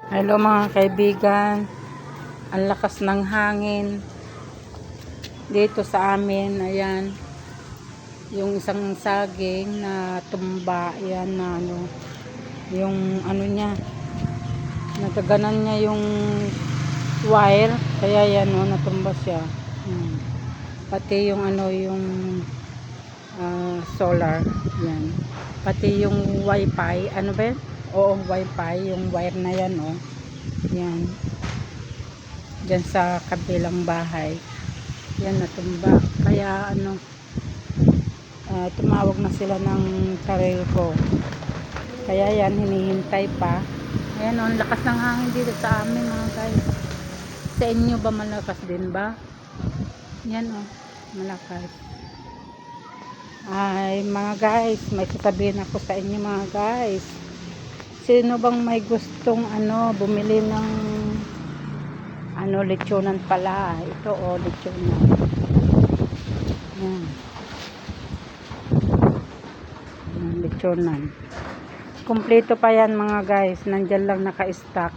Hello mga kaibigan, ang lakas ng hangin dito sa amin. Ayan, yung isang saging na tumba, ayan na yung niya, nagaganan niya yung wire, kaya yan natumba siya. Pati yung yung solar, yan. Pati yung wifi, ba yan? Oo, wifi, yung wire na yan, yan. Diyan sa kabilang bahay. Yan, natumba. Kaya, tumawag na sila ng Karelco. Kaya yan, hinihintay pa. Ayan, ang lakas ng hangin dito sa amin, mga guys. Sa inyo ba malakas din ba? Yan, malakas. Ay, mga guys, may sasabihin ako sa inyo, mga guys. Sino bang may gustong bumili ng lechonan pala? Ito lechonan. Yan. Lechonan. Kumpleto pa yan, mga guys. Nandyan lang naka-stock.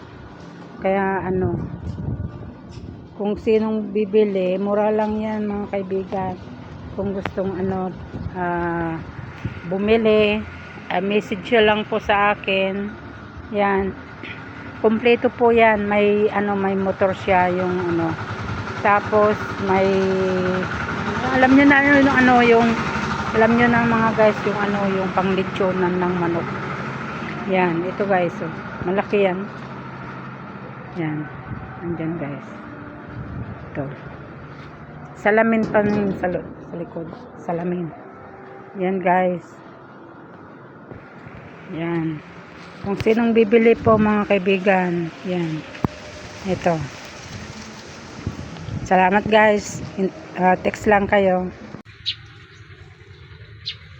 Kaya kung sinong bibili, mura lang yan, mga kaibigan. Kung gustong bumili, message lang po sa akin. Yan, kumpleto po yan. May may motor siya, yung tapos may alam niyo na yung alam niyo na, mga guys, yung yung panglitsonan ng manok. Yan, ito guys, malaki yan. Yan, andyan guys. Ito, salamin pa sa likod, salamin. Yan guys. Yan, kung sinong bibili po, mga kaibigan, yan, ito. Salamat guys. Text lang kayo.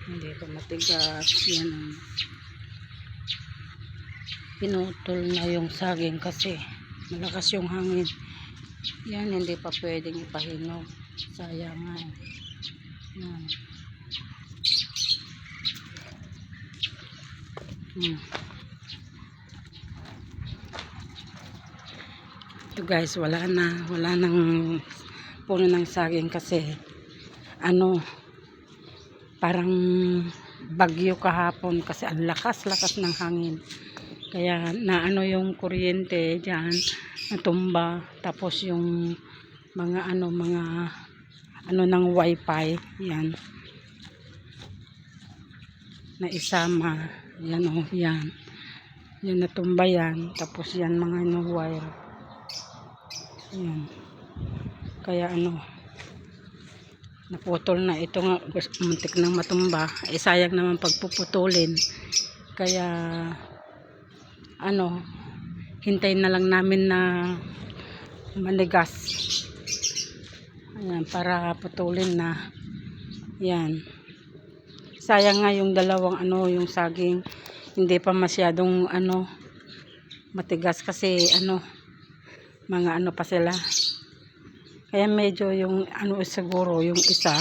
Hindi ito matigas. Yan, pinutol na yung saging kasi malakas yung hangin. Yan, hindi pa pwedeng ipahinog. Sayang nga. Yan. Ito guys, wala nang puno ng saging kasi parang bagyo kahapon kasi ang lakas ng hangin. Kaya yung kuryente diyan natumba, tapos yung mga ng wifi, yan na isama, yan yan natumba yan, tapos yan mga wire. Yan. Kaya naputol na. Ito nga, muntik nang matumba. Sayang naman pagpuputulin. Kaya hintayin na lang namin na manigas. Ayan, para putulin na. Yan. Sayang nga yung dalawang yung saging. Hindi pa masyadong matigas kasi mga pa sila. Kaya medyo yung siguro yung isa